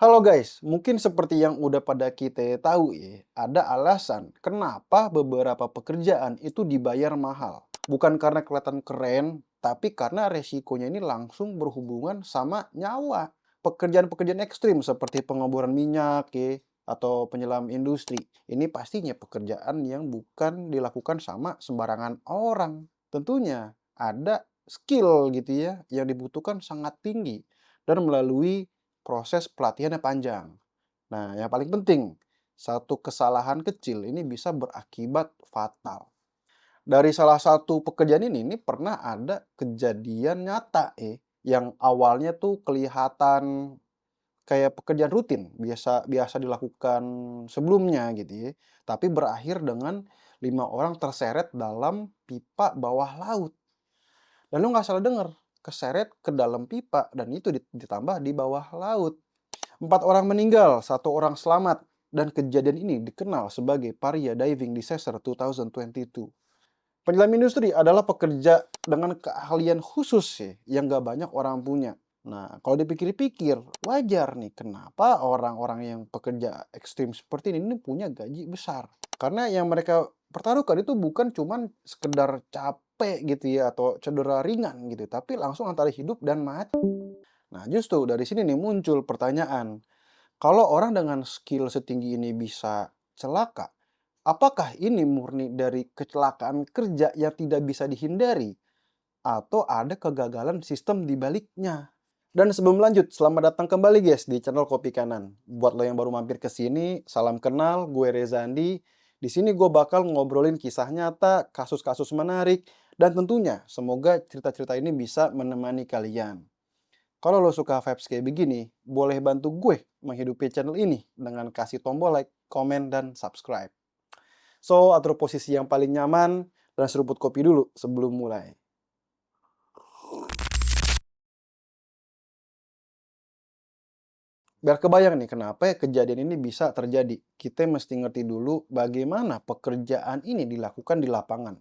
Halo guys, mungkin seperti yang udah pada kita tahu ya, ada alasan kenapa beberapa pekerjaan itu dibayar mahal. Bukan karena kelihatan keren, tapi karena resikonya ini langsung berhubungan sama nyawa. Pekerjaan-pekerjaan ekstrim seperti pengeboran minyak ya, atau penyelam industri. Ini pastinya pekerjaan yang bukan dilakukan sama sembarangan orang. Tentunya ada skill gitu ya, yang dibutuhkan sangat tinggi dan melalui proses pelatihannya panjang. Nah, yang paling penting, satu kesalahan kecil ini bisa berakibat fatal. Dari salah satu pekerjaan ini pernah ada kejadian nyata yang awalnya tuh kelihatan kayak pekerjaan rutin, biasa biasa dilakukan sebelumnya gitu ya. Tapi berakhir dengan 5 orang terseret dalam pipa bawah laut. Dan lu nggak salah denger, keseret ke dalam pipa dan itu ditambah di bawah laut. 4 orang meninggal, 1 orang selamat, dan kejadian ini dikenal sebagai Paria Diving Disaster 2022. Penyelam industri adalah pekerja dengan keahlian khusus sih, yang gak banyak orang punya. Nah, kalau dipikir-pikir, wajar nih kenapa orang-orang yang pekerja ekstrim seperti ini punya gaji besar. Karena yang mereka pertaruhkan itu bukan cuman sekedar capek gitu ya, atau cedera ringan gitu, tapi langsung antara hidup dan mati. Nah, justru dari sini nih muncul pertanyaan, kalau orang dengan skill setinggi ini bisa celaka, apakah ini murni dari kecelakaan kerja yang tidak bisa dihindari? Atau ada kegagalan sistem di baliknya? Dan sebelum lanjut, selamat datang kembali guys di channel Kopi Kanan. Buat lo yang baru mampir ke sini, salam kenal, gue Reza Andi. Di sini gue bakal ngobrolin kisah nyata, kasus-kasus menarik, dan tentunya semoga cerita-cerita ini bisa menemani kalian. Kalau lo suka vibes kayak begini, boleh bantu gue menghidupi channel ini dengan kasih tombol like, komen, dan subscribe. So, atur posisi yang paling nyaman dan seruput kopi dulu sebelum mulai. Biar kebayang nih kenapa kejadian ini bisa terjadi. Kita mesti ngerti dulu bagaimana pekerjaan ini dilakukan di lapangan.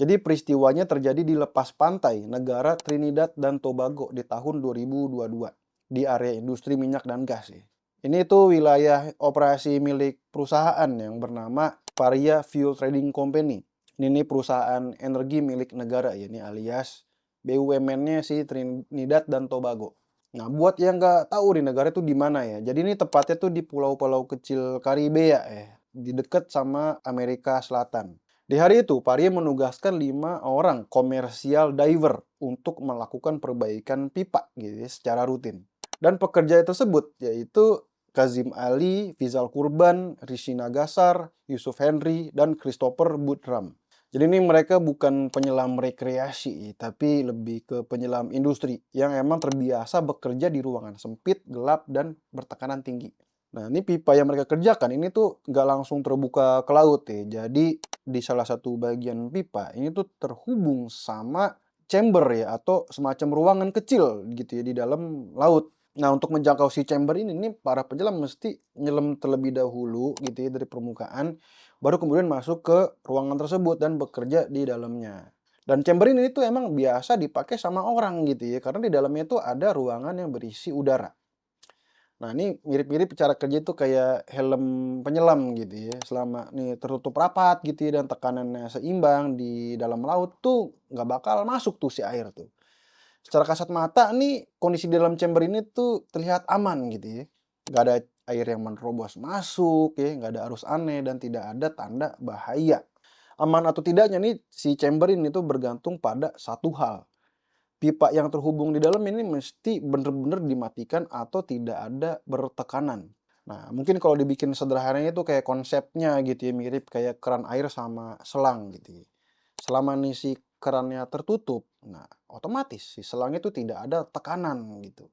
Jadi peristiwanya terjadi di lepas pantai negara Trinidad dan Tobago di tahun 2022 di area industri minyak dan gas sih. Ini tuh wilayah operasi milik perusahaan yang bernama Paria Fuel Trading Company. Ini perusahaan energi milik negara ya, ini alias BUMN-nya si Trinidad dan Tobago. Nah, buat yang nggak tahu di negara itu di mana ya. Jadi ini tepatnya tuh di pulau-pulau kecil Karibia ya, di dekat sama Amerika Selatan. Di hari itu, Paria menugaskan 5 orang komersial diver untuk melakukan perbaikan pipa gitu ya, secara rutin. Dan pekerja tersebut yaitu Kazim Ali, Fizal Kurban, Rishi Nagasar, Yusuf Henry, dan Christopher Boodram. Jadi ini mereka bukan penyelam rekreasi, tapi lebih ke penyelam industri yang emang terbiasa bekerja di ruangan sempit, gelap, dan bertekanan tinggi. Nah, ini pipa yang mereka kerjakan ini tuh nggak langsung terbuka ke laut ya. Jadi di salah satu bagian pipa ini tuh terhubung sama chamber ya atau semacam ruangan kecil gitu ya di dalam laut. Nah, untuk menjangkau si chamber ini para penyelam mesti nyelam terlebih dahulu gitu ya dari permukaan, baru kemudian masuk ke ruangan tersebut dan bekerja di dalamnya. Dan chamber ini tuh emang biasa dipakai sama orang gitu ya, karena di dalamnya itu ada ruangan yang berisi udara. Nah, ini mirip-mirip cara kerja itu kayak helm penyelam gitu ya. Selama nih tertutup rapat gitu ya dan tekanannya seimbang di dalam laut tuh nggak bakal masuk tuh si air tuh. Secara kasat mata nih kondisi di dalam chamber ini tuh terlihat aman gitu ya. Nggak ada air yang menerobos masuk ya, nggak ada arus aneh dan tidak ada tanda bahaya. Aman atau tidaknya nih si chamber ini tuh bergantung pada satu hal. Pipa yang terhubung di dalam ini mesti bener-bener dimatikan atau tidak ada bertekanan. Nah, mungkin kalau dibikin sederhananya itu kayak konsepnya gitu ya, mirip kayak keran air sama selang gitu ya. Selama nih si kerannya tertutup, nah otomatis si selang itu tidak ada tekanan gitu.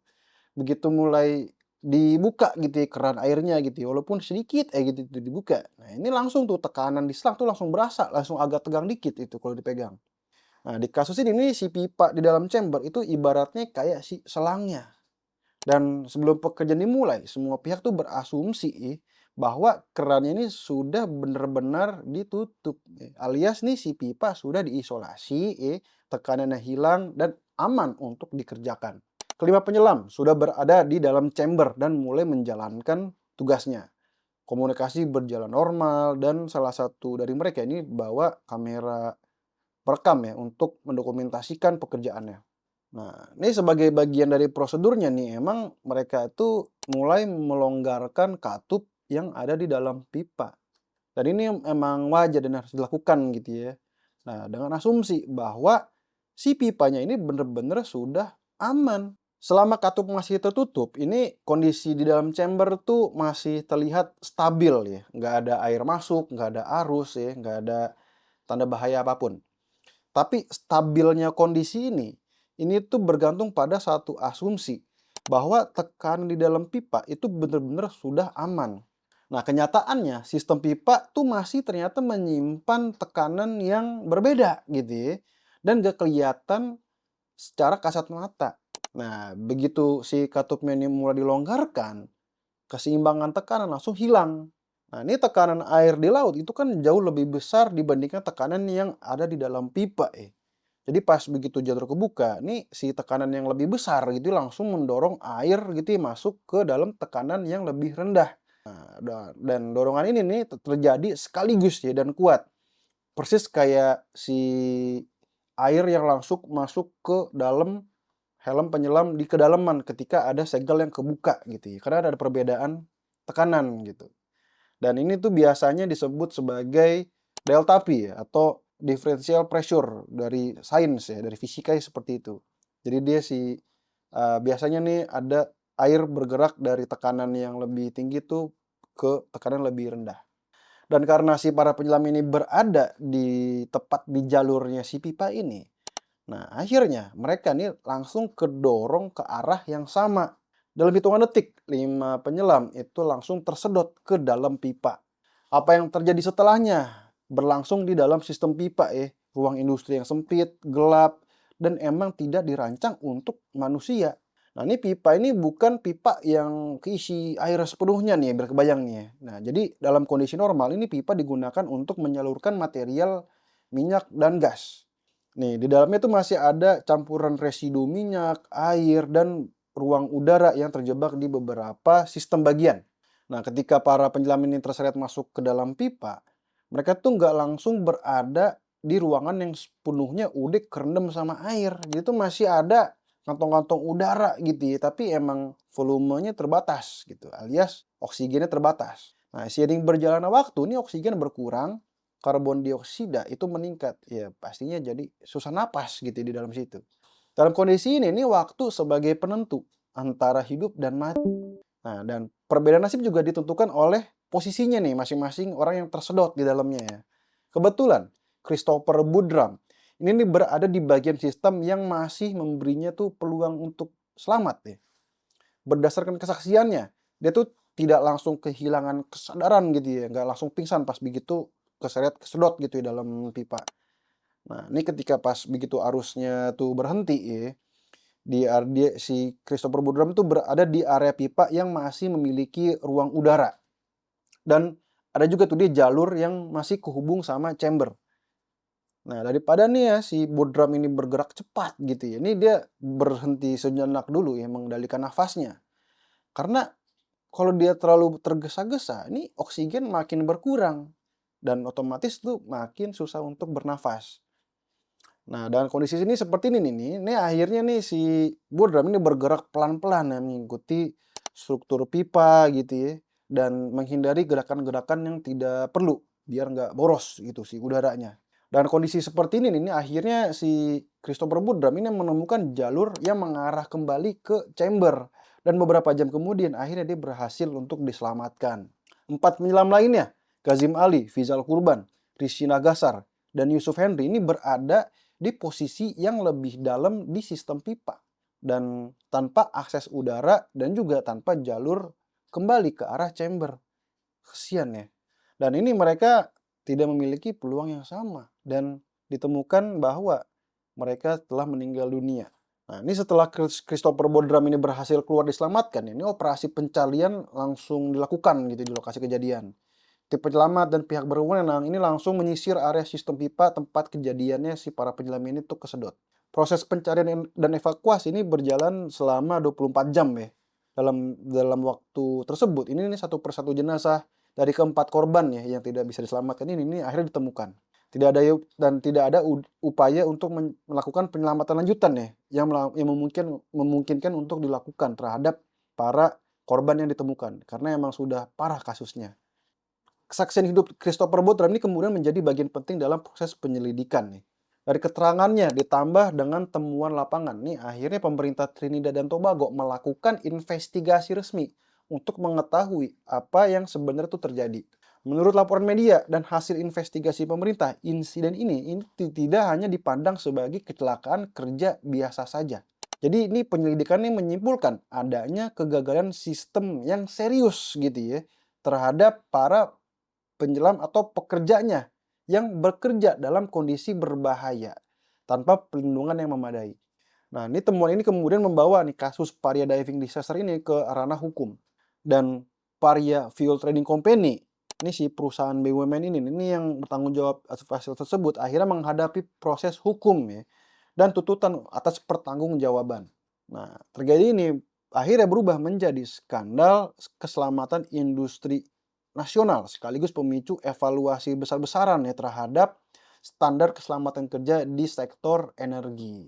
Begitu mulai dibuka gitu ya keran airnya gitu ya, walaupun sedikit gitu itu dibuka. Nah, ini langsung tuh tekanan di selang tuh langsung berasa, langsung agak tegang dikit itu kalau dipegang. Nah, di kasus ini nih si pipa di dalam chamber itu ibaratnya kayak si selangnya. Dan sebelum pekerjaan dimulai, semua pihak tuh berasumsi bahwa kerannya ini sudah benar-benar ditutup. Alias nih si pipa sudah diisolasi, tekanannya hilang dan aman untuk dikerjakan. Kelima penyelam sudah berada di dalam chamber dan mulai menjalankan tugasnya. Komunikasi berjalan normal dan salah satu dari mereka ini bawa kamera perekam ya untuk mendokumentasikan pekerjaannya. Nah, ini sebagai bagian dari prosedurnya nih, emang mereka itu mulai melonggarkan katup yang ada di dalam pipa. Dan ini emang wajar dan harus dilakukan gitu ya. Nah, dengan asumsi bahwa si pipanya ini benar-benar sudah aman. Selama katup masih tertutup, ini kondisi di dalam chamber tuh masih terlihat stabil ya. Nggak ada air masuk, nggak ada arus ya, nggak ada tanda bahaya apapun. Tapi stabilnya kondisi ini tuh bergantung pada satu asumsi bahwa tekanan di dalam pipa itu benar-benar sudah aman. Nah, kenyataannya sistem pipa tuh masih ternyata menyimpan tekanan yang berbeda gitu ya. Dan gak kelihatan secara kasat mata. Nah, begitu si katupnya ini mulai dilonggarkan, keseimbangan tekanan langsung hilang. Nah, ini tekanan air di laut itu kan jauh lebih besar dibandingkan tekanan yang ada di dalam pipa ya. Jadi pas begitu jalur kebuka, nih si tekanan yang lebih besar gitu langsung mendorong air gitu ya masuk ke dalam tekanan yang lebih rendah. Nah, dan dorongan ini nih terjadi sekaligus ya dan kuat. Persis kayak si air yang langsung masuk ke dalam helm penyelam di kedalaman ketika ada segel yang kebuka gitu ya. Karena ada perbedaan tekanan gitu. Dan ini tuh biasanya disebut sebagai delta P ya, atau differential pressure dari sains ya, dari fisika seperti itu. Jadi dia biasanya nih ada air bergerak dari tekanan yang lebih tinggi tuh ke tekanan lebih rendah. Dan karena si para penyelam ini berada tepat di jalurnya si pipa ini, nah akhirnya mereka nih langsung kedorong ke arah yang sama. Dalam hitungan detik, 5 penyelam itu langsung tersedot ke dalam pipa. Apa yang terjadi setelahnya? Berlangsung di dalam sistem pipa ya. Ruang industri yang sempit, gelap, dan emang tidak dirancang untuk manusia. Nah, ini pipa ini bukan pipa yang keisi air sepenuhnya nih, biar kebayang nih ya. Nah, jadi dalam kondisi normal ini pipa digunakan untuk menyalurkan material minyak dan gas. Nih, di dalamnya tuh masih ada campuran residu minyak, air, dan ruang udara yang terjebak di beberapa sistem bagian. Nah, ketika para penyelam ini terseret masuk ke dalam pipa, mereka tuh nggak langsung berada di ruangan yang sepenuhnya udah kerendam sama air. Jadi tuh masih ada kantong-kantong udara gitu ya, tapi emang volumenya terbatas gitu, alias oksigennya terbatas. Nah, seiring berjalannya waktu, ini oksigen berkurang, karbon dioksida itu meningkat. Ya, pastinya jadi susah napas gitu di dalam situ. Dalam kondisi ini waktu sebagai penentu antara hidup dan mati. Nah, dan perbedaan nasib juga ditentukan oleh posisinya nih masing-masing orang yang tersedot di dalamnya ya. Kebetulan Christopher Budram ini nih berada di bagian sistem yang masih memberinya tuh peluang untuk selamat ya. Berdasarkan kesaksiannya, dia tuh tidak langsung kehilangan kesadaran gitu ya, nggak langsung pingsan pas begitu kesedot gitu ya dalam pipa. Nah, ini ketika pas begitu arusnya tuh berhenti ya, si Christopher Budram tuh berada di area pipa yang masih memiliki ruang udara. Dan ada juga tuh dia jalur yang masih kehubung sama chamber. Nah, daripada nih ya si Budram ini bergerak cepat gitu ya. Ini dia berhenti sejenak dulu ya mengendalikan nafasnya. Karena kalau dia terlalu tergesa-gesa, ini oksigen makin berkurang dan otomatis tuh makin susah untuk bernafas. Nah, dengan kondisi ini seperti ini akhirnya nih si Budram ini bergerak pelan-pelan ya mengikuti struktur pipa gitu ya dan menghindari gerakan-gerakan yang tidak perlu biar nggak boros gitu si udaranya. Dan kondisi seperti ini akhirnya si Christopher Budram ini menemukan jalur yang mengarah kembali ke chamber. Dan beberapa jam kemudian akhirnya dia berhasil untuk diselamatkan. 4 penyelam lainnya, Kazim Ali, Fizal Kurban, Rizky Nagasar, dan Yusuf Henry ini berada di posisi yang lebih dalam di sistem pipa. Dan tanpa akses udara dan juga tanpa jalur kembali ke arah chamber. Kesian ya. Dan ini mereka tidak memiliki peluang yang sama dan ditemukan bahwa mereka telah meninggal dunia. Nah, ini setelah Christopher Budram ini berhasil keluar diselamatkan, ini operasi pencarian langsung dilakukan gitu di lokasi kejadian. Tim penyelamat dan pihak berwenang ini langsung menyisir area sistem pipa tempat kejadiannya si para penyelam ini tuh kesedot. Proses pencarian dan evakuasi ini berjalan selama 24 jam ya. Dalam waktu tersebut, ini satu persatu jenazah dari keempat korban ya yang tidak bisa diselamatkan ini akhirnya ditemukan. Tidak ada upaya untuk melakukan penyelamatan lanjutan ya yang memungkinkan untuk dilakukan terhadap para korban yang ditemukan karena emang sudah parah kasusnya. Kesaksian hidup Christopher Boatram ini kemudian menjadi bagian penting dalam proses penyelidikan nih. Dari keterangannya ditambah dengan temuan lapangan, nih akhirnya pemerintah Trinidad dan Tobago melakukan investigasi resmi untuk mengetahui apa yang sebenarnya itu terjadi. Menurut laporan media dan hasil investigasi pemerintah, insiden ini tidak hanya dipandang sebagai kecelakaan kerja biasa saja. Jadi ini penyelidikan ini menyimpulkan adanya kegagalan sistem yang serius gitu ya terhadap para penyelam atau pekerjanya yang bekerja dalam kondisi berbahaya tanpa perlindungan yang memadai. Nah, ini temuan ini kemudian membawa nih kasus Paria Diving Disaster ini ke ranah hukum. Dan Paria Fuel Trading Company, ini si perusahaan BUMN ini yang bertanggung jawab atas hasil tersebut akhirnya menghadapi proses hukum ya dan tuntutan atas pertanggungjawaban. Nah, terjadi ini akhirnya berubah menjadi skandal keselamatan industri nasional sekaligus pemicu evaluasi besar-besaran ya terhadap standar keselamatan kerja di sektor energi.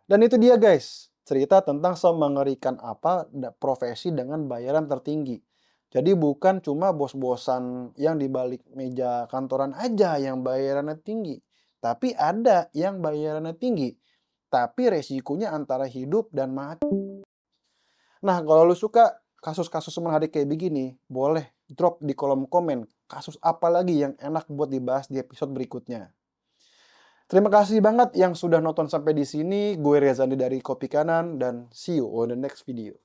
Dan itu dia guys, cerita tentang semengerikan apa profesi dengan bayaran tertinggi. Jadi bukan cuma bos-bosan yang di balik meja kantoran aja yang bayarannya tinggi, tapi ada yang bayarannya tinggi, tapi resikonya antara hidup dan mati. Nah, kalau lu suka kasus-kasus menarik kayak begini, boleh drop di kolom komen kasus apa lagi yang enak buat dibahas di episode berikutnya. Terima kasih banget yang sudah nonton sampai di sini. Gue Reza Zandi dari Kopi Kanan dan see you on the next video.